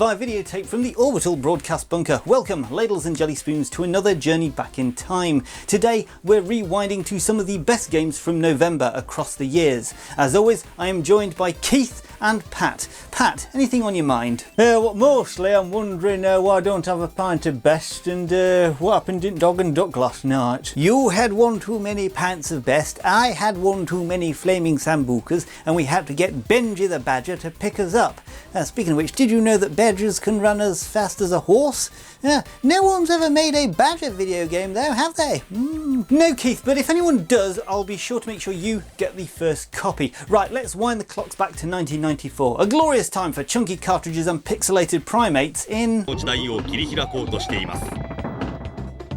via videotape from the orbital broadcast bunker. Welcome, ladles and jelly spoons, to another journey back in time. Today we're rewinding to some of the best games from November across the years. As always, I am joined by Keith and Pat. Pat, anything on your mind? Well, mostly I'm wondering why I don't have a pint of best and what happened in Dog and Duck last night. You had one too many pints of best, I had one too many flaming sambucas, and we had to get Benji the Badger to pick us up. Speaking of which, did you know that badgers can run as fast as a horse? No one's ever made a badger video game though, have they? No, Keith, but if anyone does, I'll be sure to make sure you get the first copy. Right, let's wind the clocks back to 1994. A glorious time for chunky cartridges and pixelated primates in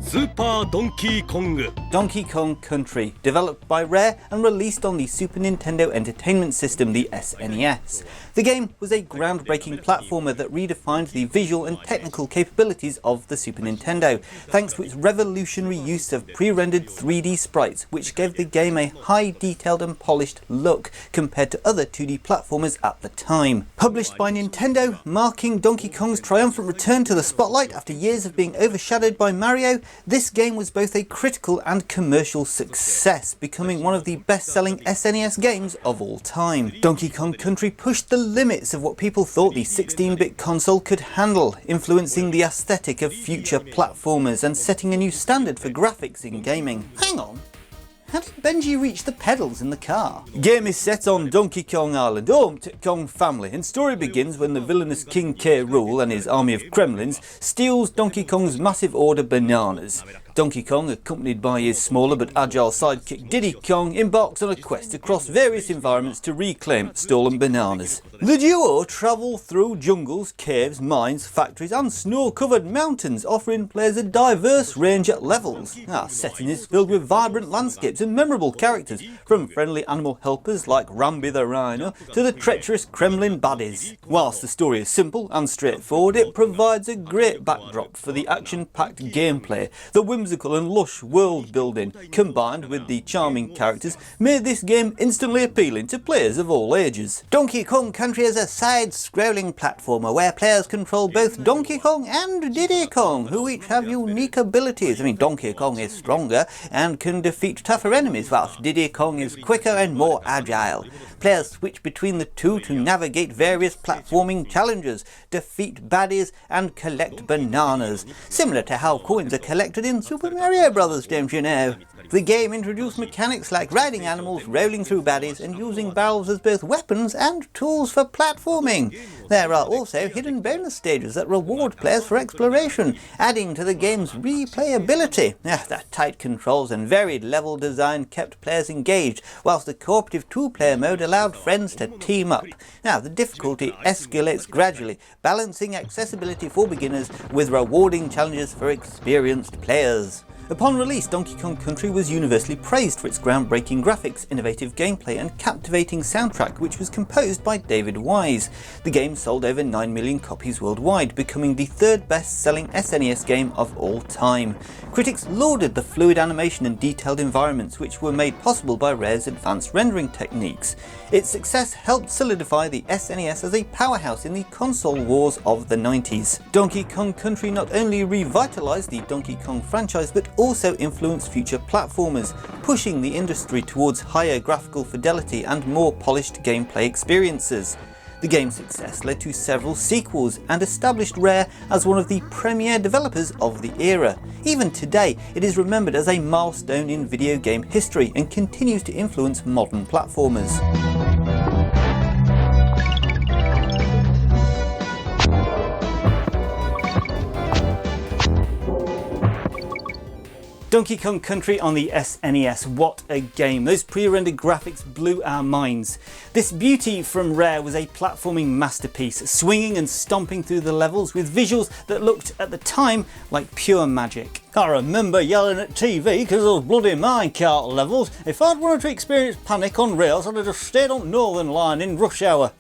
Super Donkey Kong. Donkey Kong Country, developed by Rare and released on the Super Nintendo Entertainment System, the SNES. The game was a groundbreaking platformer that redefined the visual and technical capabilities of the Super Nintendo, thanks to its revolutionary use of pre-rendered 3D sprites, which gave the game a high detailed and polished look compared to other 2D platformers at the time. Published by Nintendo, marking Donkey Kong's triumphant return to the spotlight after years of being overshadowed by Mario, this game was both a critical and commercial success, becoming one of the best-selling SNES games of all time. Donkey Kong Country pushed the limits of what people thought the 16-bit console could handle, influencing the aesthetic of future platformers and setting a new standard for graphics in gaming. Hang on. How did Benji reach the pedals in the car? Game is set on Donkey Kong Island, home to Kong family, and story begins when the villainous King K. Rool and his army of Kremlins steals Donkey Kong's massive order bananas. Donkey Kong, accompanied by his smaller but agile sidekick Diddy Kong, embarks on a quest across various environments to reclaim stolen bananas. The duo travel through jungles, caves, mines, factories and snow-covered mountains, offering players a diverse range at levels. Our setting is filled with vibrant landscapes and memorable characters, from friendly animal helpers like Rambi the Rhino to the treacherous Kremlin baddies. Whilst the story is simple and straightforward, it provides a great backdrop for the action-packed gameplay. The whimsical and lush world building, combined with the charming characters, made this game instantly appealing to players of all ages. Donkey Kong Country is a side-scrolling platformer where players control both Donkey Kong and Diddy Kong, who each have unique abilities. Donkey Kong is stronger and can defeat tougher enemies, whilst Diddy Kong is quicker and more agile. Players switch between the two to navigate various platforming challenges, defeat baddies and collect bananas, similar to how coins are collected in Super Mario Bros., don't you know? The game introduced mechanics like riding animals, rolling through baddies and using barrels as both weapons and tools for platforming. There are also hidden bonus stages that reward players for exploration, adding to the game's replayability. The tight controls and varied level design kept players engaged, whilst the cooperative two-player mode allowed friends to team up. The difficulty escalates gradually, balancing accessibility for beginners with rewarding challenges for experienced players. Upon release, Donkey Kong Country was universally praised for its groundbreaking graphics, innovative gameplay and captivating soundtrack, which was composed by David Wise. The game sold over 9 million copies worldwide, becoming the third best-selling SNES game of all time. Critics lauded the fluid animation and detailed environments, which were made possible by Rare's advanced rendering techniques. Its success helped solidify the SNES as a powerhouse in the console wars of the 90s. Donkey Kong Country not only revitalized the Donkey Kong franchise, but also influenced future platformers, pushing the industry towards higher graphical fidelity and more polished gameplay experiences. The game's success led to several sequels and established Rare as one of the premier developers of the era. Even today, it is remembered as a milestone in video game history and continues to influence modern platformers. Donkey Kong Country on the SNES, what a game. Those pre-rendered graphics blew our minds. This beauty from Rare was a platforming masterpiece, swinging and stomping through the levels with visuals that looked at the time like pure magic. I remember yelling at TV because of those bloody minecart levels. If I'd wanted to experience panic on rails, I'd have just stayed on Northern Line in rush hour.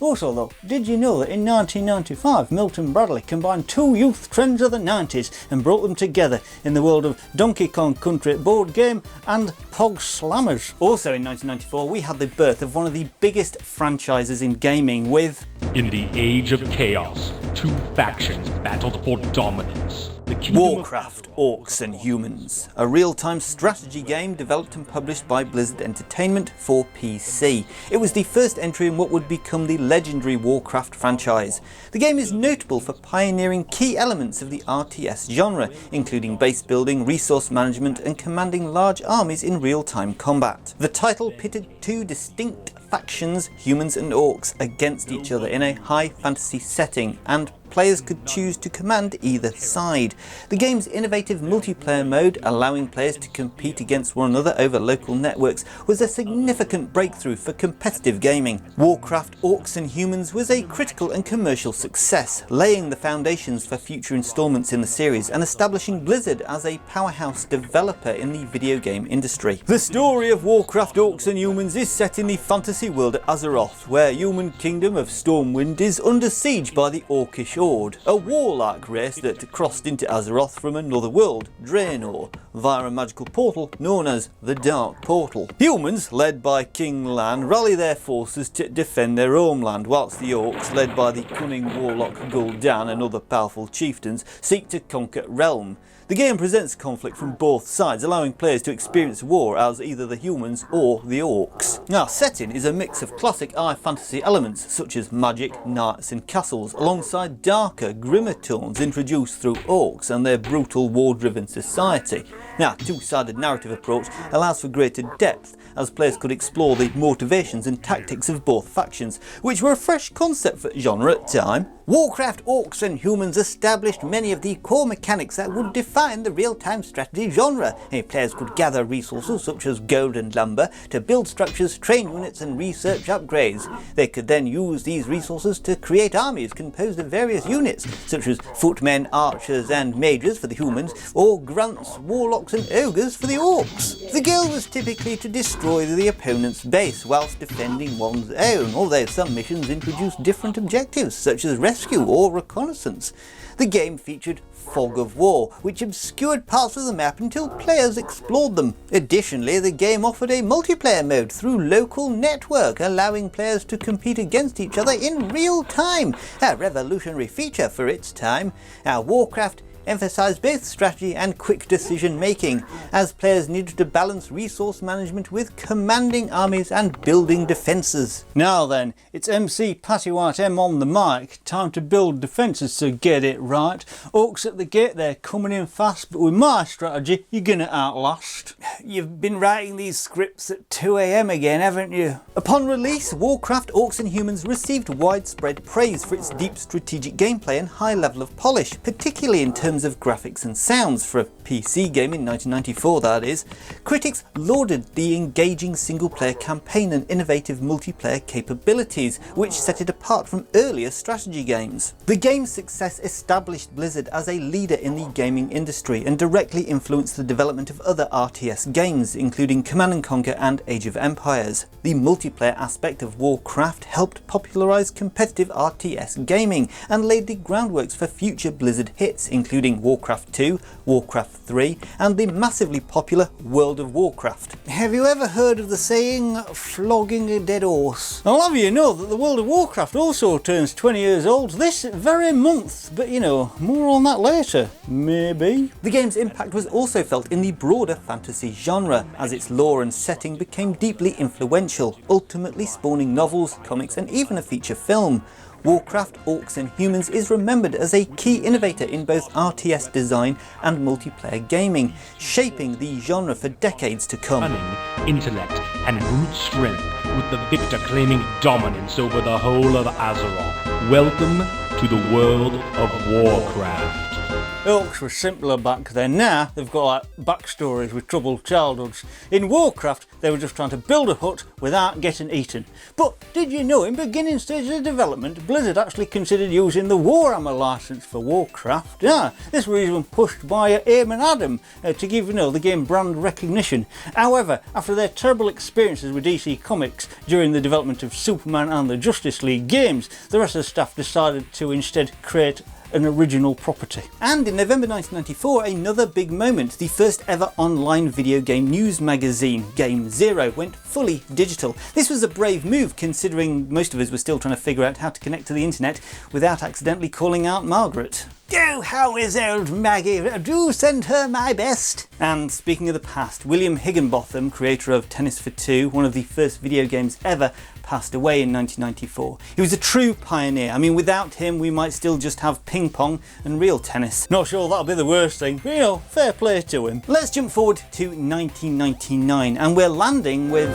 Also though, did you know that in 1995 Milton Bradley combined two youth trends of the 90s and brought them together in the world of Donkey Kong Country board game and Pog Slammers? Also in 1994 we had the birth of one of the biggest franchises in gaming with... In the age of chaos, two factions battled for dominance. Warcraft, Orcs and Humans, a real-time strategy game developed and published by Blizzard Entertainment for PC. It was the first entry in what would become the legendary Warcraft franchise. The game is notable for pioneering key elements of the RTS genre, including base building, resource management and commanding large armies in real-time combat. The title pitted two distinct factions, humans and orcs, against each other in a high fantasy setting, and players could choose to command either side. The game's innovative multiplayer mode, allowing players to compete against one another over local networks, was a significant breakthrough for competitive gaming. Warcraft, Orcs and Humans was a critical and commercial success, laying the foundations for future installments in the series and establishing Blizzard as a powerhouse developer in the video game industry. The story of Warcraft, Orcs and Humans is set in the fantasy world of Azeroth, where human kingdom of Stormwind is under siege by the Orcish Horde, a warlike race that crossed into Azeroth from another world, Draenor, via a magical portal known as the Dark Portal. Humans, led by King Lan, rally their forces to defend their homeland, whilst the Orcs, led by the cunning warlock Gul'dan and other powerful chieftains, seek to conquer Realm. The game presents conflict from both sides, allowing players to experience war as either the humans or the orcs. Now, setting is a mix of classic high fantasy elements such as magic, knights and castles, alongside darker, grimmer tones introduced through orcs and their brutal war-driven society. Now, a two-sided narrative approach allows for greater depth, as players could explore the motivations and tactics of both factions, which were a fresh concept for genre at the time. Warcraft, Orcs and Humans established many of the core mechanics that would define the real-time strategy genre. Players could gather resources such as gold and lumber to build structures, train units and research upgrades. They could then use these resources to create armies composed of various units, such as footmen, archers and mages for the humans, or grunts, warlocks and ogres for the orcs. The goal was typically to destroy the opponent's base whilst defending one's own, although some missions introduced different objectives, such as rescue or reconnaissance. The game featured Fog of War, which obscured parts of the map until players explored them. Additionally, the game offered a multiplayer mode through local network, allowing players to compete against each other in real time, a revolutionary feature for its time. Warcraft emphasised both strategy and quick decision making, as players needed to balance resource management with commanding armies and building defences. Now then, it's MC Patty White M on the mic, time to build defences, so get it right. Orcs at the gate, they're coming in fast, but with my strategy, you're gonna outlast. You've been writing these scripts at 2 AM again, haven't you? Upon release, Warcraft, Orcs and Humans received widespread praise for its deep strategic gameplay and high level of polish, particularly in terms of graphics and sounds for a PC game in 1994, that is. Critics lauded the engaging single-player campaign and innovative multiplayer capabilities, which set it apart from earlier strategy games. The game's success established Blizzard as a leader in the gaming industry and directly influenced the development of other RTS games, including Command & Conquer and Age of Empires. The multiplayer aspect of Warcraft helped popularise competitive RTS gaming and laid the groundworks for future Blizzard hits, including Warcraft 2, Warcraft 3 and the massively popular World of Warcraft. Have you ever heard of the saying, flogging a dead horse? I'll have you know that the World of Warcraft also turns 20 years old this very month, but you know, more on that later, maybe. The game's impact was also felt in the broader fantasy genre, as its lore and setting became deeply influential, ultimately spawning novels, comics and even a feature film. Warcraft, Orcs and Humans is remembered as a key innovator in both RTS design and multiplayer gaming, shaping the genre for decades to come. Cunning, intellect, and brute strength, with the victor claiming dominance over the whole of Azeroth. Welcome to the world of Warcraft. Orcs were simpler back then. Now they've got like backstories with troubled childhoods. In Warcraft, they were just trying to build a hut without getting eaten. But did you know in beginning stages of development, Blizzard actually considered using the Warhammer license for Warcraft? Yeah, this was even pushed by Eamon Adam to give the game brand recognition. However, after their terrible experiences with DC Comics during the development of Superman and the Justice League games, the rest of the staff decided to instead create an original property. And in November 1994, another big moment. The first ever online video game news magazine, Game Zero, went fully digital. This was a brave move considering most of us were still trying to figure out how to connect to the internet without accidentally calling out Margaret. Oh, how is old Maggie? Do send her my best. And speaking of the past, William Higginbotham, creator of Tennis for Two, one of the first video games ever, passed away in 1994. He was a true pioneer. I mean, without him we might still just have ping pong and real tennis. Not sure that'll be the worst thing, but fair play to him. Let's jump forward to 1999 and we're landing with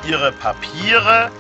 Ihre Papiere,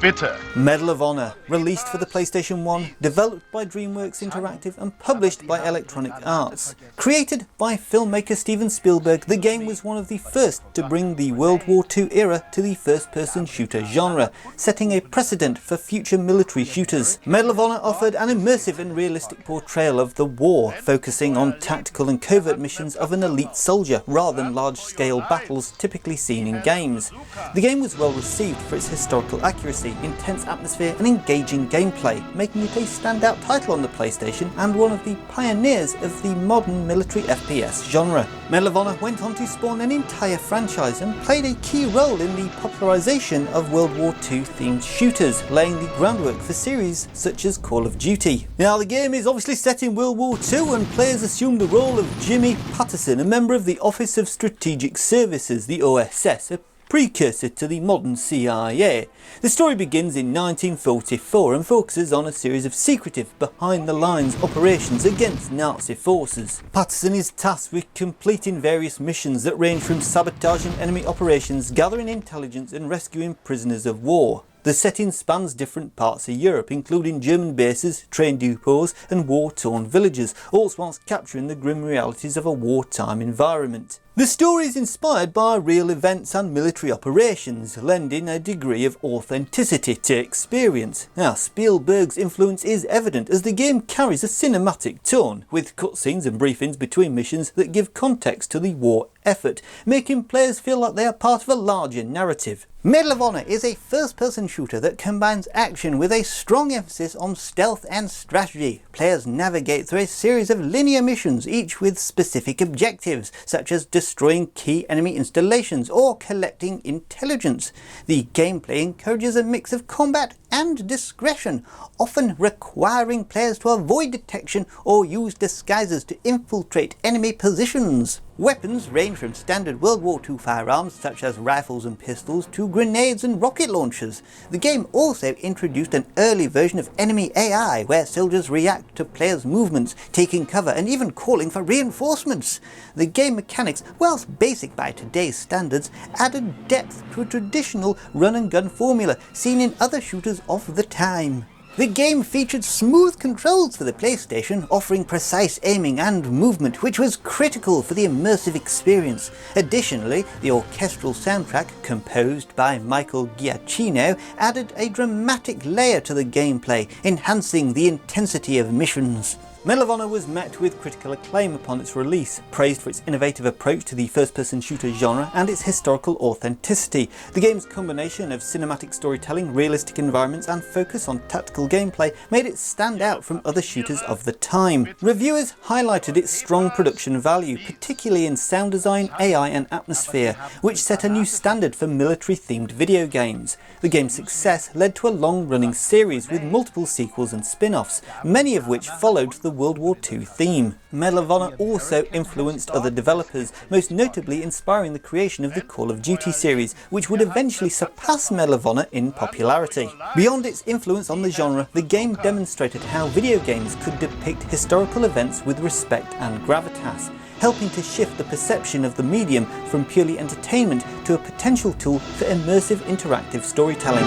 bitte. Medal of Honor, released for the PlayStation 1, developed by DreamWorks Interactive and published by Electronic Arts. Created by filmmaker Steven Spielberg, the game was one of the first to bring the World War II era to the first-person shooter genre, setting a precedent for future military shooters. Medal of Honor offered an immersive and realistic portrayal of the war, focusing on tactical and covert missions of an elite soldier rather than large-scale battles typically seen in games. The game was well received for its historical accuracy, intense atmosphere and engaging gameplay, making it a standout title on the PlayStation and one of the pioneers of the modern military FPS genre. Medal of Honor went on to spawn an entire franchise and played a key role in the popularisation of World War II themed shooters, laying the groundwork for series such as Call of Duty. Now the game is obviously set in World War II and players assume the role of Jimmy Patterson, a member of the Office of Strategic Services, the OSS, a precursor to the modern CIA. The story begins in 1944 and focuses on a series of secretive, behind-the-lines operations against Nazi forces. Patterson is tasked with completing various missions that range from sabotaging enemy operations, gathering intelligence and rescuing prisoners of war. The setting spans different parts of Europe, including German bases, train depots and war-torn villages, all whilst capturing the grim realities of a wartime environment. The story is inspired by real events and military operations, lending a degree of authenticity to experience. Now, Spielberg's influence is evident as the game carries a cinematic tone, with cutscenes and briefings between missions that give context to the war effort, making players feel like they are part of a larger narrative. Medal of Honor is a first-person shooter that combines action with a strong emphasis on stealth and strategy. Players navigate through a series of linear missions, each with specific objectives, such as destroying key enemy installations or collecting intelligence. The gameplay encourages a mix of combat and discretion, often requiring players to avoid detection or use disguises to infiltrate enemy positions. Weapons range from standard World War II firearms such as rifles and pistols to grenades and rocket launchers. The game also introduced an early version of enemy AI where soldiers react to players' movements, taking cover and even calling for reinforcements. The game mechanics, whilst basic by today's standards, added depth to a traditional run-and-gun formula seen in other shooters of the time. The game featured smooth controls for the PlayStation, offering precise aiming and movement, which was critical for the immersive experience. Additionally, the orchestral soundtrack, composed by Michael Giacchino, added a dramatic layer to the gameplay, enhancing the intensity of missions. Medal of Honor was met with critical acclaim upon its release, praised for its innovative approach to the first-person shooter genre and its historical authenticity. The game's combination of cinematic storytelling, realistic environments and focus on tactical gameplay made it stand out from other shooters of the time. Reviewers highlighted its strong production value, particularly in sound design, AI and atmosphere, which set a new standard for military-themed video games. The game's success led to a long-running series with multiple sequels and spin-offs, many of which followed the World War II theme. Medal of Honor also influenced other developers, most notably inspiring the creation of the Call of Duty series, which would eventually surpass Medal of Honor in popularity. Beyond its influence on the genre, the game demonstrated how video games could depict historical events with respect and gravitas, helping to shift the perception of the medium from purely entertainment to a potential tool for immersive interactive storytelling.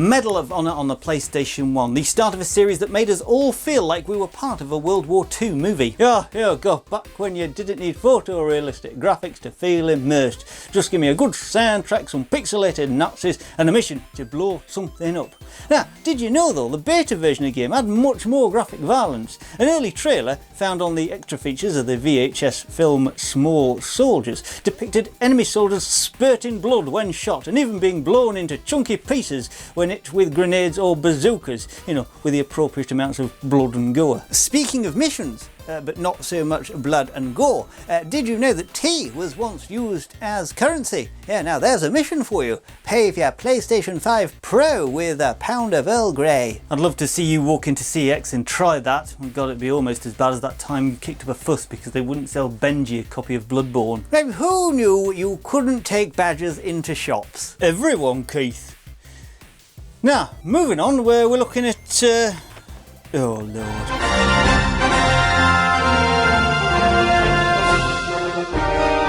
Medal of Honor on the PlayStation 1, the start of a series that made us all feel like we were part of a World War II movie. God, back when you didn't need photorealistic graphics to feel immersed. Just give me a good soundtrack, some pixelated Nazis, and a mission to blow something up. Now, did you know though, the beta version of the game had much more graphic violence? An early trailer found on the extra features of the VHS film Small Soldiers depicted enemy soldiers spurting blood when shot and even being blown into chunky pieces when hit with grenades or bazookas, with the appropriate amounts of blood and gore. Speaking of missions, but not so much blood and gore, did you know that tea was once used as currency? Yeah, now there's a mission for you. Pay for your PlayStation 5 Pro with a pound of Earl Grey. I'd love to see you walk into CX and try that. God, it'd be almost as bad as that time you kicked up a fuss because they wouldn't sell Benji a copy of Bloodborne. Now, who knew you couldn't take badges into shops? Everyone, Keith. Now, moving on, where we're looking at... oh, Lord.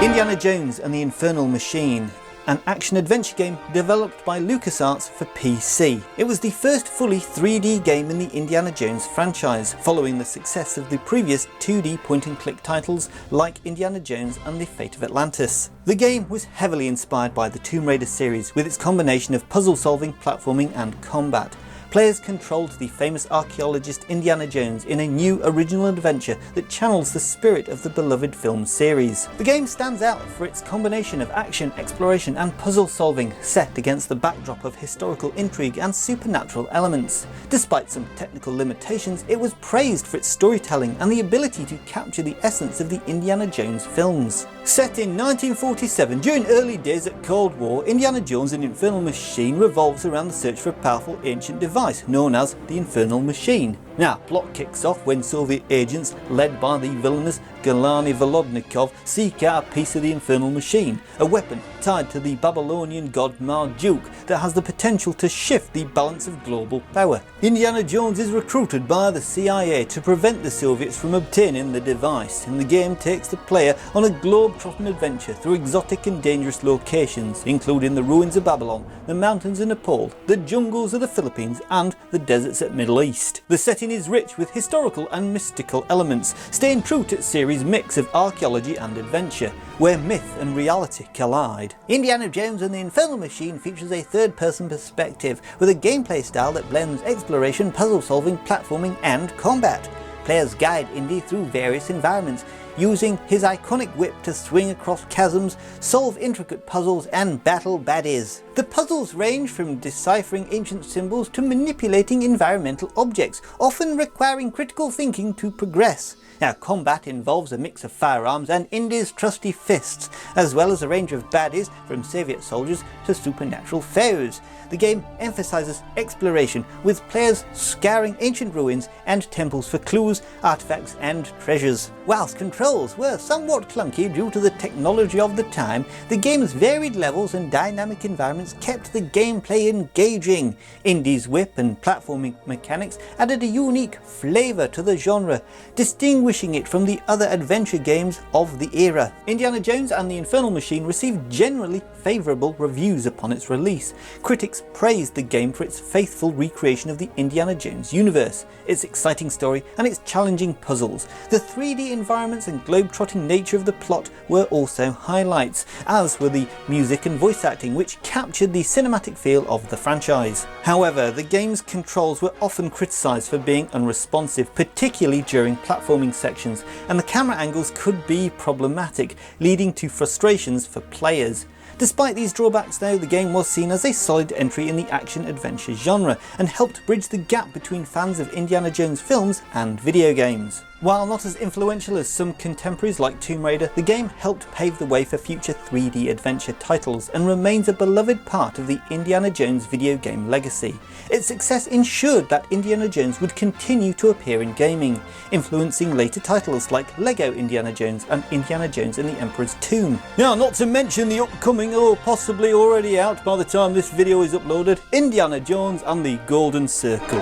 Indiana Jones and the Infernal Machine, an action-adventure game developed by LucasArts for PC. It was the first fully 3D game in the Indiana Jones franchise, following the success of the previous 2D point-and-click titles like Indiana Jones and the Fate of Atlantis. The game was heavily inspired by the Tomb Raider series, with its combination of puzzle-solving, platforming and combat. Players controlled the famous archaeologist Indiana Jones in a new original adventure that channels the spirit of the beloved film series. The game stands out for its combination of action, exploration and puzzle solving, set against the backdrop of historical intrigue and supernatural elements. Despite some technical limitations, it was praised for its storytelling and the ability to capture the essence of the Indiana Jones films. Set in 1947, during early days of Cold War, Indiana Jones and the Infernal Machine revolves around the search for a powerful ancient device known as the Infernal Machine. Now, plot kicks off when Soviet agents, led by the villainous Galani Volodnikov, seek out a piece of the Infernal Machine, a weapon tied to the Babylonian god Marduk that has the potential to shift the balance of global power. Indiana Jones is recruited by the CIA to prevent the Soviets from obtaining the device, and the game takes the player on a globe-trotting adventure through exotic and dangerous locations, including the ruins of Babylon, the mountains of Nepal, the jungles of the Philippines and the deserts of Middle East. The setting is rich with historical and mystical elements, staying true to its series' mix of archaeology and adventure, where myth and reality collide. Indiana Jones and the Infernal Machine features a third-person perspective, with a gameplay style that blends exploration, puzzle-solving, platforming and combat. Players guide Indy through various environments, using his iconic whip to swing across chasms, solve intricate puzzles and battle baddies. The puzzles range from deciphering ancient symbols to manipulating environmental objects, often requiring critical thinking to progress. Now, combat involves a mix of firearms and Indy's trusty fists, as well as a range of baddies from Soviet soldiers to supernatural foes. The game emphasises exploration, with players scouring ancient ruins and temples for clues, artefacts and treasures. Whilst controls were somewhat clunky due to the technology of the time, the game's varied levels and dynamic environments kept the gameplay engaging. Indy's whip and platforming mechanics added a unique flavour to the genre, distinguishing it from the other adventure games of the era. Indiana Jones and the Infernal Machine received generally favourable reviews upon its release. Critics praised the game for its faithful recreation of the Indiana Jones universe, its exciting story and its challenging puzzles. The 3D environments and globe-trotting nature of the plot were also highlights, as were the music and voice acting, which captured the cinematic feel of the franchise. However, the game's controls were often criticised for being unresponsive, particularly during platforming sections, and the camera angles could be problematic, leading to frustrations for players. Despite these drawbacks though, the game was seen as a solid entry in the action-adventure genre and helped bridge the gap between fans of Indiana Jones films and video games. While not as influential as some contemporaries like Tomb Raider, the game helped pave the way for future 3D adventure titles and remains a beloved part of the Indiana Jones video game legacy. Its success ensured that Indiana Jones would continue to appear in gaming, influencing later titles like LEGO Indiana Jones and Indiana Jones and the Emperor's Tomb. Now, not to mention the upcoming, or possibly already out by the time this video is uploaded, Indiana Jones and the Golden Circle.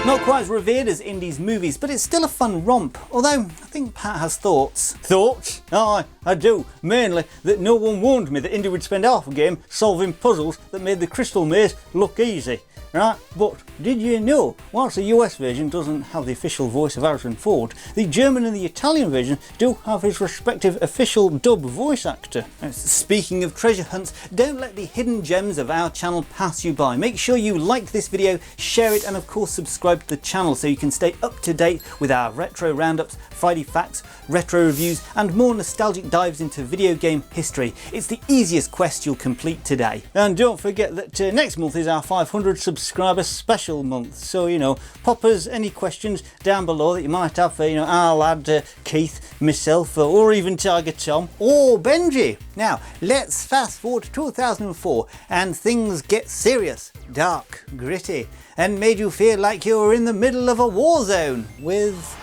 Not quite as revered as Indy's movies, but it's still a fun romp, although I think Pat has thoughts. Thoughts? Aye, I do. Mainly that no one warned me that Indy would spend half a game solving puzzles that made the Crystal Maze look easy. Right, but did you know, whilst the US version doesn't have the official voice of Harrison Ford, the German and the Italian version do have his respective official dub voice actor. Speaking of treasure hunts, don't let the hidden gems of our channel pass you by. Make sure you like this video, share it, and of course subscribe to the channel so you can stay up to date with our retro roundups, Friday facts, retro reviews, and more nostalgic dives into video game history. It's the easiest quest you'll complete today. And don't forget that next month is our 500 subscriber special month, so pop us any questions down below that you might have for our lad Keith, myself, or even Tiger Tom or Benji. Now let's fast forward to 2004 and things get serious, dark, gritty, and made you feel like you were in the middle of a war zone with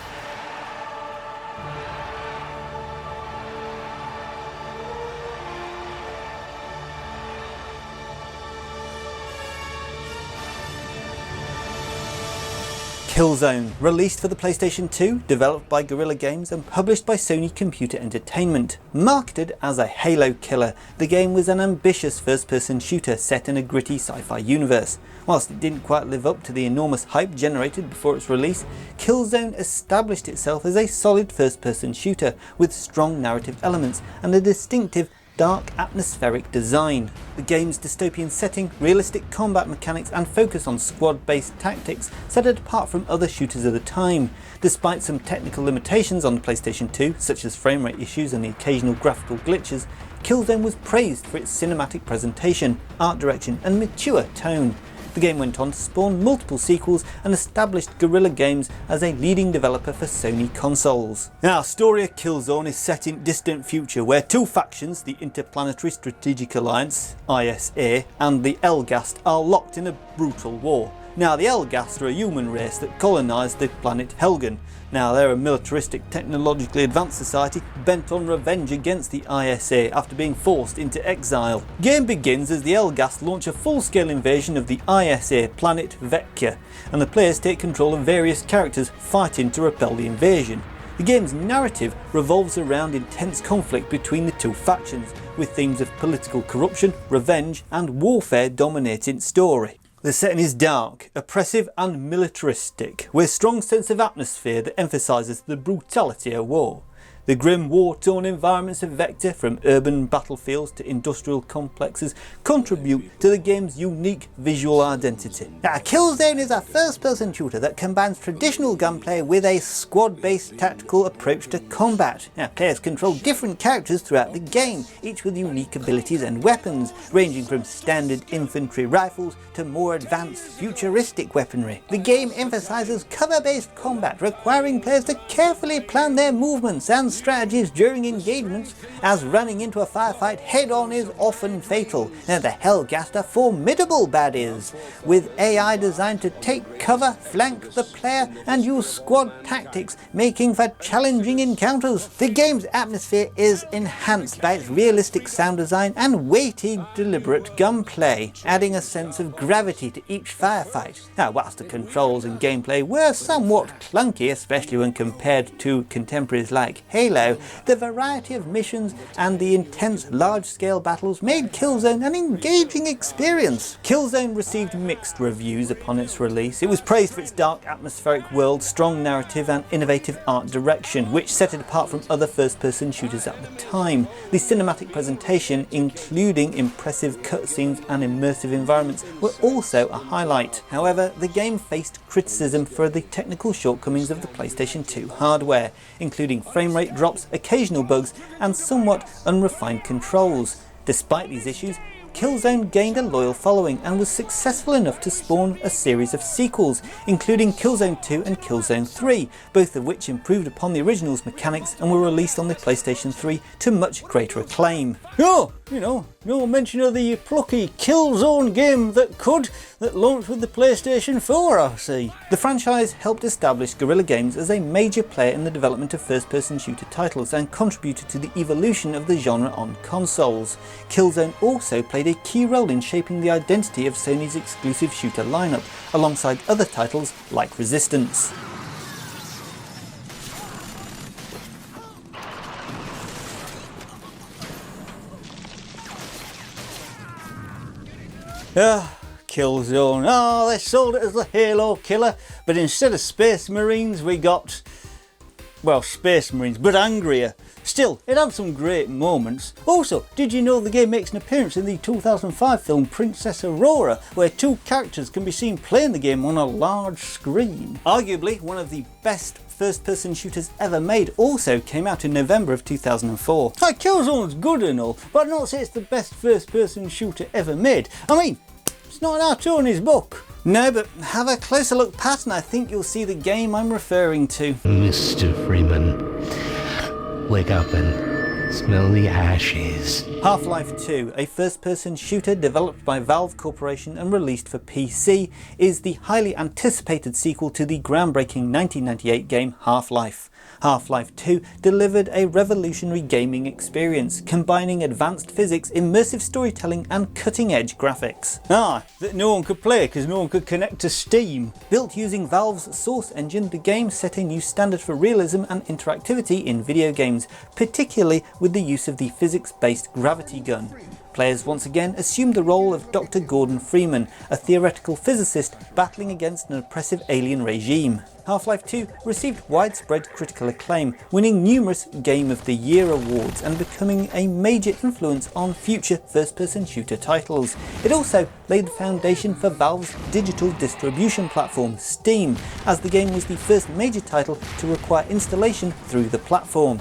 Killzone, released for the PlayStation 2, developed by Guerrilla Games and published by Sony Computer Entertainment. Marketed as a Halo killer, the game was an ambitious first-person shooter set in a gritty sci-fi universe. Whilst it didn't quite live up to the enormous hype generated before its release, Killzone established itself as a solid first-person shooter with strong narrative elements and a distinctive dark atmospheric design. The game's dystopian setting, realistic combat mechanics and focus on squad-based tactics set it apart from other shooters of the time. Despite some technical limitations on the PlayStation 2, such as frame rate issues and the occasional graphical glitches, Killzone was praised for its cinematic presentation, art direction and mature tone. The game went on to spawn multiple sequels and established Guerrilla Games as a leading developer for Sony consoles. Now, story of Killzone is set in distant future where two factions, the Interplanetary Strategic Alliance, ISA, and the Elgast are locked in a brutal war. Now, the Elgast are a human race that colonised the planet Helgen. Now, they're a militaristic, technologically advanced society bent on revenge against the ISA after being forced into exile. Game begins as the Elgast launch a full-scale invasion of the ISA planet Vecchia, and the players take control of various characters fighting to repel the invasion. The game's narrative revolves around intense conflict between the two factions, with themes of political corruption, revenge, and warfare dominating its story. The setting is dark, oppressive and militaristic, with a strong sense of atmosphere that emphasises the brutality of war. The grim war-torn environments of Vector, from urban battlefields to industrial complexes, contribute to the game's unique visual identity. Now, Killzone is a first-person shooter that combines traditional gunplay with a squad-based tactical approach to combat. Now, players control different characters throughout the game, each with unique abilities and weapons, ranging from standard infantry rifles to more advanced futuristic weaponry. The game emphasises cover-based combat, requiring players to carefully plan their movements and strategies during engagements, as running into a firefight head-on is often fatal. Now, the Helgast are formidable baddies, with AI designed to take cover, flank the player, and use squad tactics, making for challenging encounters. The game's atmosphere is enhanced by its realistic sound design and weighty, deliberate gunplay, adding a sense of gravity to each firefight. Now, whilst the controls and gameplay were somewhat clunky, especially when compared to contemporaries like Halo, the variety of missions and the intense large-scale battles made Killzone an engaging experience. Killzone received mixed reviews upon its release. It was praised for its dark atmospheric world, strong narrative and innovative art direction, which set it apart from other first-person shooters at the time. The cinematic presentation, including impressive cutscenes and immersive environments, were also a highlight. However, the game faced criticism for the technical shortcomings of the PlayStation 2 hardware, including frame rate drops, occasional bugs, and somewhat unrefined controls. Despite these issues, Killzone gained a loyal following and was successful enough to spawn a series of sequels, including Killzone 2 and Killzone 3, both of which improved upon the original's mechanics and were released on the PlayStation 3 to much greater acclaim. Oh, no mention of the plucky Killzone game that could. that launched with the PlayStation 4, I see. The franchise helped establish Guerrilla Games as a major player in the development of first-person shooter titles and contributed to the evolution of the genre on consoles. Killzone also played a key role in shaping the identity of Sony's exclusive shooter lineup, alongside other titles like Resistance. Killzone. Oh, they sold it as the Halo killer, but instead of Space Marines we got, well, Space Marines, but angrier. Still, it had some great moments. Also, did you know the game makes an appearance in the 2005 film Princess Aurora, where two characters can be seen playing the game on a large screen? Arguably, one of the best first-person shooters ever made also came out in November of 2004. Killzone's good and all, but I'd not say it's the best first-person shooter ever made. I mean, it's not in our Tony's book. No, but have a closer look, Pat, and I think you'll see the game I'm referring to. Mr. Freeman, wake up and smell the ashes. Half-Life 2, a first-person shooter developed by Valve Corporation and released for PC, is the highly anticipated sequel to the groundbreaking 1998 game Half-Life. Half-Life 2 delivered a revolutionary gaming experience, combining advanced physics, immersive storytelling and cutting-edge graphics. That no one could play because no one could connect to Steam. Built using Valve's Source engine, the game set a new standard for realism and interactivity in video games, particularly with the use of the physics-based gravity gun. Players once again assumed the role of Dr. Gordon Freeman, a theoretical physicist battling against an oppressive alien regime. Half-Life 2 received widespread critical acclaim, winning numerous Game of the Year awards and becoming a major influence on future first-person shooter titles. It also laid the foundation for Valve's digital distribution platform, Steam, as the game was the first major title to require installation through the platform.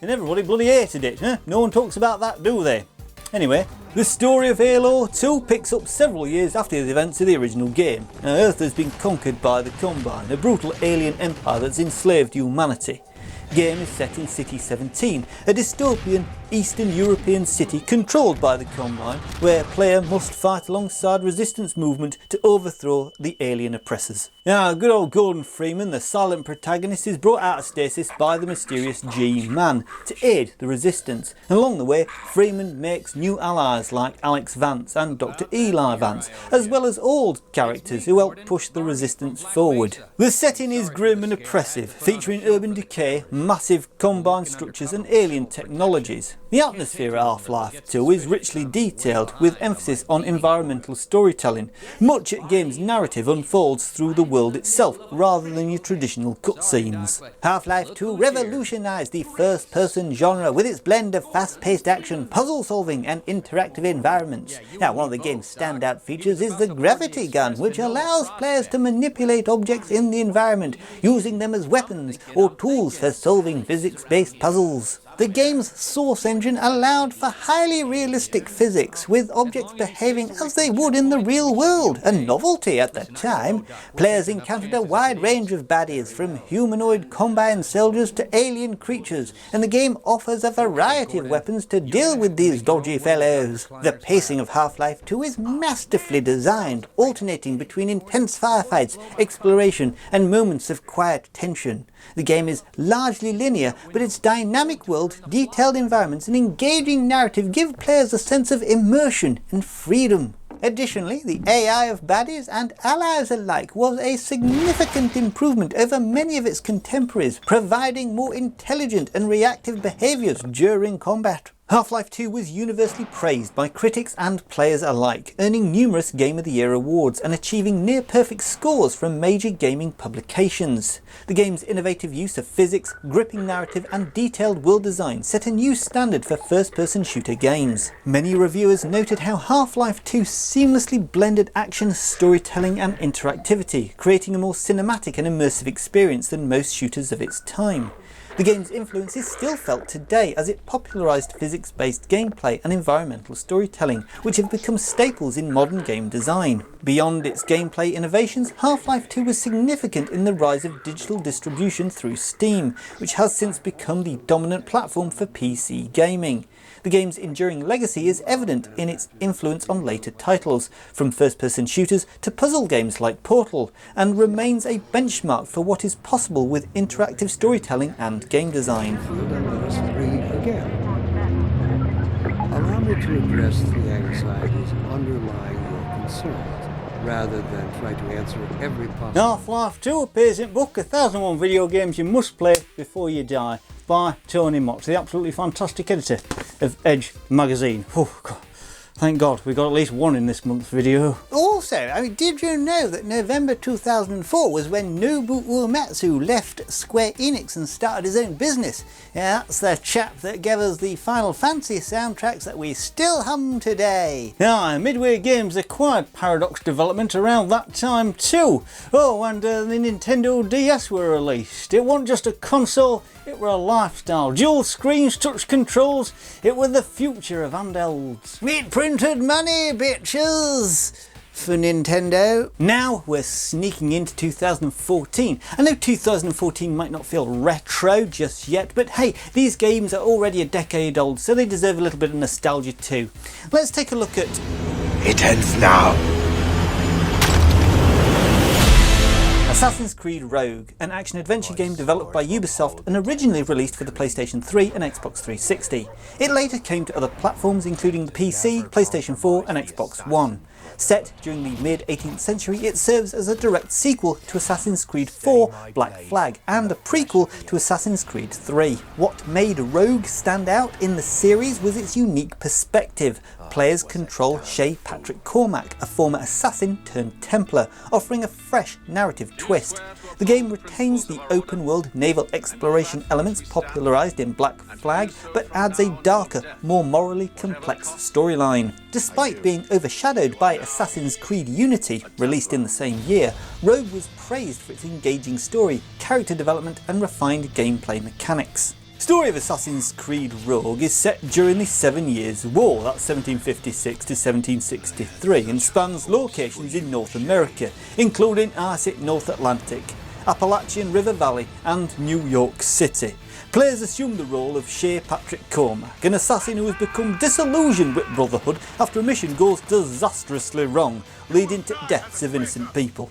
And everybody bloody hated it, huh? No one talks about that, do they? Anyway, the story of Halo 2 picks up several years after the events of the original game. Now, Earth has been conquered by the Combine, a brutal alien empire that's enslaved humanity. The game is set in City 17, a dystopian Eastern European city controlled by the Combine, where a player must fight alongside resistance movement to overthrow the alien oppressors. Now, good old Gordon Freeman, the silent protagonist, is brought out of stasis by the mysterious G-Man to aid the resistance. And along the way, Freeman makes new allies like Alex Vance and Dr. Eli Vance, as well as old characters who help push the resistance forward. The setting is grim and oppressive, featuring urban decay, massive Combine structures and alien technologies. The atmosphere of Half-Life 2 is richly detailed, with emphasis on environmental storytelling. Much of the game's narrative unfolds through the world itself, rather than your traditional cutscenes. Half-Life 2 revolutionised the first-person genre with its blend of fast-paced action, puzzle-solving and interactive environments. Now, one of the game's standout features is the gravity gun, which allows players to manipulate objects in the environment, using them as weapons or tools for solving physics-based puzzles. The game's Source engine allowed for highly realistic physics, with objects behaving as they would in the real world, a novelty at the time. Players encountered a wide range of baddies, from humanoid Combine soldiers to alien creatures, and the game offers a variety of weapons to deal with these dodgy fellows. The pacing of Half-Life 2 is masterfully designed, alternating between intense firefights, exploration, and moments of quiet tension. The game is largely linear, but its dynamic world, detailed environments and engaging narrative give players a sense of immersion and freedom. Additionally, the AI of baddies and allies alike was a significant improvement over many of its contemporaries, providing more intelligent and reactive behaviours during combat. Half-Life 2 was universally praised by critics and players alike, earning numerous Game of the Year awards and achieving near-perfect scores from major gaming publications. The game's innovative use of physics, gripping narrative and detailed world design set a new standard for first-person shooter games. Many reviewers noted how Half-Life 2 seamlessly blended action, storytelling and interactivity, creating a more cinematic and immersive experience than most shooters of its time. The game's influence is still felt today, as it popularised physics-based gameplay and environmental storytelling, which have become staples in modern game design. Beyond its gameplay innovations, Half-Life 2 was significant in the rise of digital distribution through Steam, which has since become the dominant platform for PC gaming. The game's enduring legacy is evident in its influence on later titles, from first-person shooters to puzzle games like Portal, and remains a benchmark for what is possible with interactive storytelling and game design. Let us read again. Allow me to address the anxieties underlying your concerns, rather than try to answer every possible... Half-Life 2 appears in book 1001 Video Games You Must Play Before You Die by Tony Mott, the absolutely fantastic editor of Edge magazine. Oh, God. Thank God we got at least one in this month's video. Also, did you know that November 2004 was when Nobuo Uematsu left Square Enix and started his own business? Yeah, that's the chap that gave us the Final Fantasy soundtracks that we still hum today. Yeah, Midway Games acquired Paradox Development around that time too. Oh, and the Nintendo DS were released. It wasn't just a console, it were a lifestyle. Dual screens, touch controls, it were the future of handhelds. It printed money, bitches! For Nintendo. Now we're sneaking into 2014. I know 2014 might not feel retro just yet, but hey, these games are already a decade old, so they deserve a little bit of nostalgia too. Let's take a look at... It ends now. Assassin's Creed Rogue, an action-adventure game developed by Ubisoft and originally released for the PlayStation 3 and Xbox 360. It later came to other platforms including the PC, PlayStation 4 and Xbox One. Set during the mid-18th century, it serves as a direct sequel to Assassin's Creed 4 Black Flag and a prequel to Assassin's Creed 3. What made Rogue stand out in the series was its unique perspective. Players control Shay Patrick Cormac, a former assassin turned Templar, offering a fresh narrative twist. The game retains the open-world naval exploration elements popularised in Black Flag, but adds a darker, more morally complex storyline. Despite being overshadowed by Assassin's Creed Unity, released in the same year, Rogue was praised for its engaging story, character development and refined gameplay mechanics. Story of Assassin's Creed Rogue is set during the 7 Years' War, that's 1756 to 1763, and spans locations in North America, including Arctic North Atlantic, Appalachian River Valley and New York City. Players assume the role of Shay Patrick Cormac, an assassin who has become disillusioned with Brotherhood after a mission goes disastrously wrong, leading to deaths of innocent people.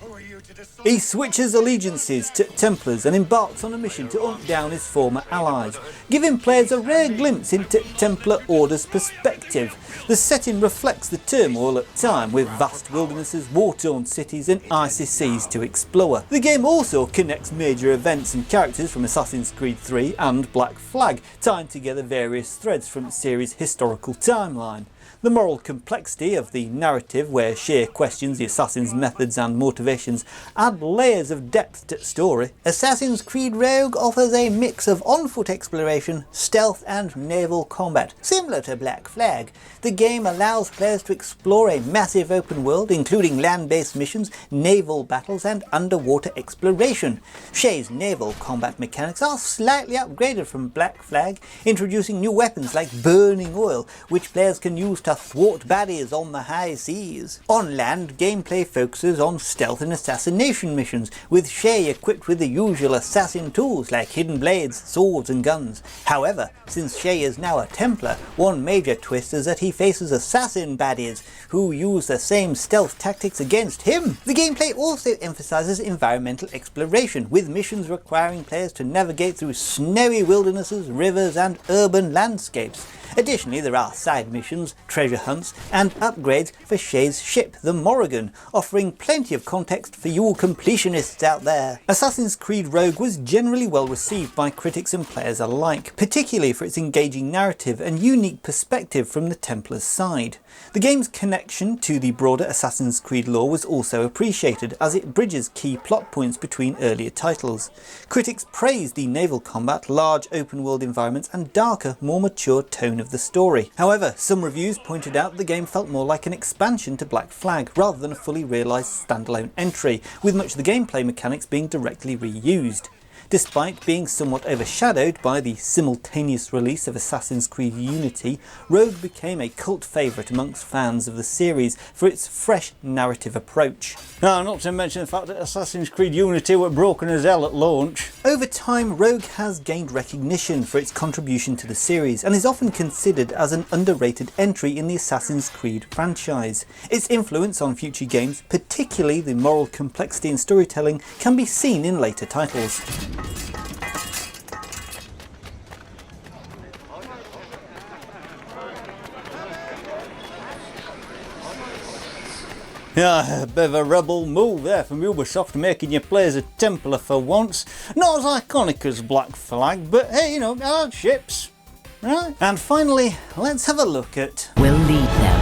He switches allegiances to Templars and embarks on a mission to hunt down his former allies, giving players a rare glimpse into Templar Order's perspective. The setting reflects the turmoil at the time, with vast wildernesses, war-torn cities and icy seas to explore. The game also connects major events and characters from Assassin's Creed 3 and Black Flag, tying together various threads from the series' historical timeline. The moral complexity of the narrative, where Shay questions the assassin's methods and motivations, add layers of depth to the story. Assassin's Creed Rogue offers a mix of on-foot exploration, stealth and naval combat. Similar to Black Flag, the game allows players to explore a massive open world, including land-based missions, naval battles and underwater exploration. Shay's naval combat mechanics are slightly upgraded from Black Flag, introducing new weapons like burning oil, which players can use to thwart baddies on the high seas. On land, gameplay focuses on stealth and assassination missions, with Shay equipped with the usual assassin tools like hidden blades, swords and guns. However, since Shay is now a Templar, one major twist is that he faces assassin baddies who use the same stealth tactics against him. The gameplay also emphasises environmental exploration, with missions requiring players to navigate through snowy wildernesses, rivers and urban landscapes. Additionally, there are side missions, treasure hunts and upgrades for Shay's ship, the Morrigan, offering plenty of context for you completionists out there. Assassin's Creed Rogue was generally well received by critics and players alike, particularly for its engaging narrative and unique perspective from the Templars' side. The game's connection to the broader Assassin's Creed lore was also appreciated, as it bridges key plot points between earlier titles. Critics praised the naval combat, large open world environments and darker, more mature tone of the story. However, some reviews pointed out the game felt more like an expansion to Black Flag rather than a fully realised standalone entry, with much of the gameplay mechanics being directly reused. Despite being somewhat overshadowed by the simultaneous release of Assassin's Creed Unity, Rogue became a cult favourite amongst fans of the series for its fresh narrative approach. Now, not to mention the fact that Assassin's Creed Unity were broken as hell at launch. Over time, Rogue has gained recognition for its contribution to the series and is often considered as an underrated entry in the Assassin's Creed franchise. Its influence on future games, particularly the moral complexity and storytelling, can be seen in later titles. Yeah, a bit of a rebel move there from Ubisoft, making you play as a Templar for once. Not as iconic as Black Flag, but hey, you know, ships. Right? And finally, let's have a look at... We'll lead them.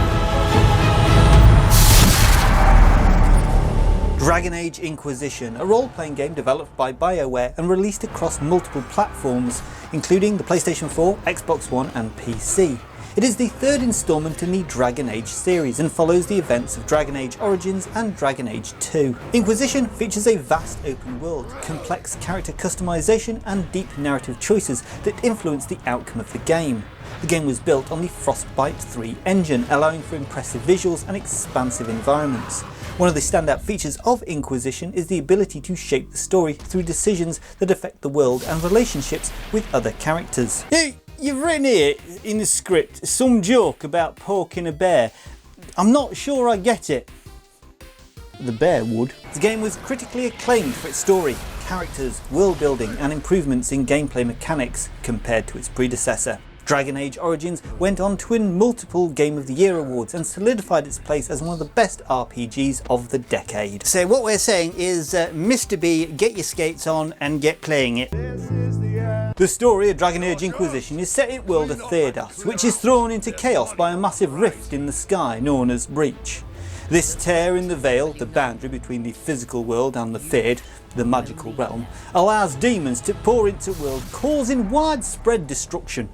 Dragon Age Inquisition, a role-playing game developed by BioWare and released across multiple platforms, including the PlayStation 4, Xbox One and PC. It is the third instalment in the Dragon Age series and follows the events of Dragon Age Origins and Dragon Age 2. Inquisition features a vast open world, complex character customization and deep narrative choices that influence the outcome of the game. The game was built on the Frostbite 3 engine, allowing for impressive visuals and expansive environments. One of the standout features of Inquisition is the ability to shape the story through decisions that affect the world and relationships with other characters. You've written here in the script some joke about poking a bear. I'm not sure I get it. The bear would. The game was critically acclaimed for its story, characters, world building and improvements in gameplay mechanics compared to its predecessor. Dragon Age Origins went on to win multiple Game of the Year awards and solidified its place as one of the best RPGs of the decade. So what we're saying is, Mr. B, get your skates on and get playing it. The story of Dragon Age Inquisition is set in the world of Thedas, which is thrown into chaos by a massive rift in the sky known as Breach. This tear in the veil, the boundary between the physical world and the Fade, the magical realm, allows demons to pour into the world, causing widespread destruction.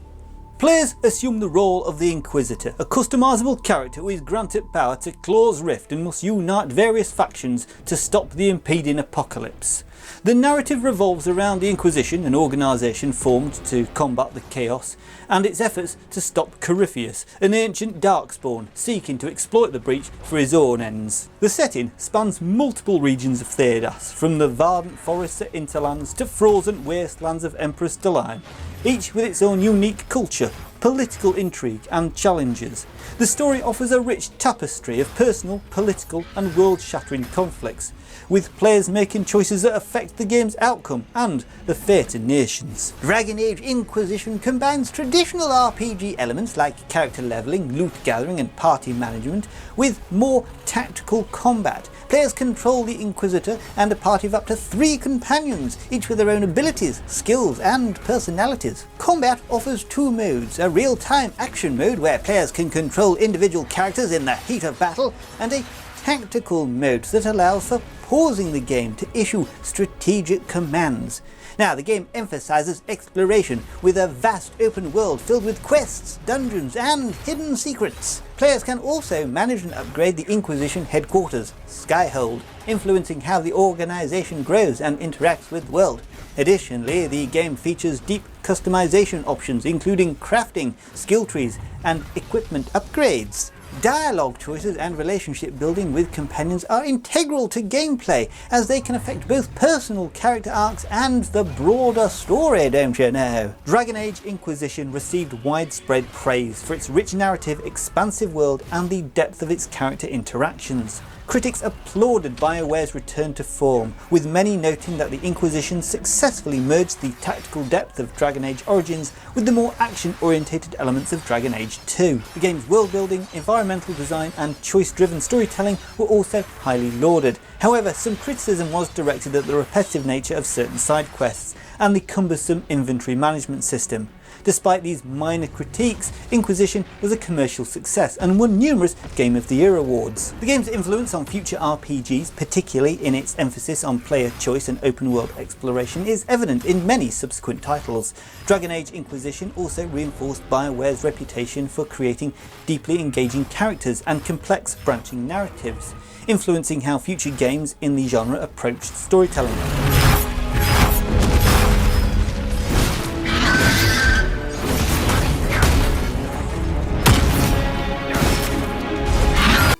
Players assume the role of the Inquisitor, a customizable character who is granted power to close rift and must unite various factions to stop the impending apocalypse. The narrative revolves around the Inquisition, an organisation formed to combat the chaos, and its efforts to stop Corypheus, an ancient darkspawn seeking to exploit the breach for his own ends. The setting spans multiple regions of Thedas, from the verdant forests at Interlands to frozen wastelands of Empress Deline, each with its own unique culture, political intrigue and challenges. The story offers a rich tapestry of personal, political and world-shattering conflicts, with players making choices that affect the game's outcome and the fate of nations. Dragon Age Inquisition combines traditional RPG elements like character leveling, loot gathering and party management with more tactical combat. Players control the Inquisitor and a party of up to 3 companions, each with their own abilities, skills and personalities. Combat offers 2 modes, a real-time action mode where players can control individual characters in the heat of battle, and a tactical mode that allows for pausing the game to issue strategic commands. Now, the game emphasises exploration with a vast open world filled with quests, dungeons and hidden secrets. Players can also manage and upgrade the Inquisition headquarters, Skyhold, influencing how the organisation grows and interacts with the world. Additionally, the game features deep customization options including crafting, skill trees and equipment upgrades. Dialogue choices and relationship building with companions are integral to gameplay, as they can affect both personal character arcs and the broader story, don't you know? Dragon Age Inquisition received widespread praise for its rich narrative, expansive world and the depth of its character interactions. Critics applauded BioWare's return to form, with many noting that the Inquisition successfully merged the tactical depth of Dragon Age Origins with the more action-orientated elements of Dragon Age 2. The game's world-building, environmental design and choice-driven storytelling were also highly lauded. However, some criticism was directed at the repetitive nature of certain side quests and the cumbersome inventory management system. Despite these minor critiques, Inquisition was a commercial success and won numerous Game of the Year awards. The game's influence on future RPGs, particularly in its emphasis on player choice and open world exploration, is evident in many subsequent titles. Dragon Age Inquisition also reinforced BioWare's reputation for creating deeply engaging characters and complex branching narratives, influencing how future games in the genre approached storytelling.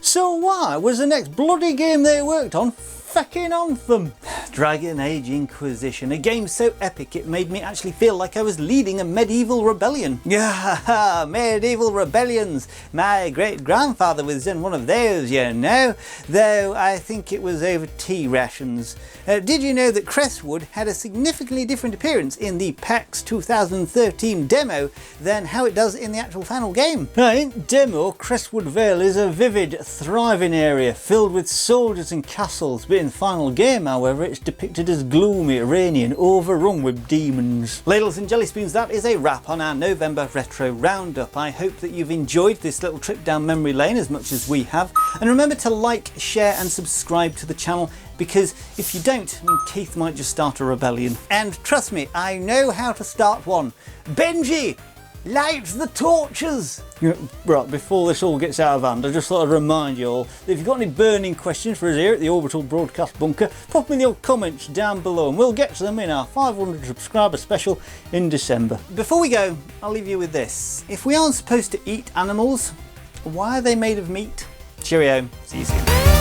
So why was the next bloody game they worked on feckin' Anthem? Dragon Age Inquisition, a game so epic it made me actually feel like I was leading a medieval rebellion. Yeah, medieval rebellions. My great-grandfather was in one of those, you know, though I think it was over tea rations. Did you know that Crestwood had a significantly different appearance in the PAX 2013 demo than how it does in the actual final game? In demo, Crestwood Vale is a vivid, thriving area filled with soldiers and castles, but in the final game, however, it's depicted as gloomy, rainy and overrun with demons. Ladles and jelly spoons, that is a wrap on our November Retro Roundup. I hope that you've enjoyed this little trip down memory lane as much as we have, and remember to like, share and subscribe to the channel, because if you don't, Keith might just start a rebellion. And trust me, I know how to start one. Benji, light the torches! Right, before this all gets out of hand, I just thought I'd remind you all that if you've got any burning questions for us here at the Orbital Broadcast Bunker, pop them in your comments down below and we'll get to them in our 500 subscriber special in December. Before we go, I'll leave you with this. If we aren't supposed to eat animals, why are they made of meat? Cheerio, see you soon.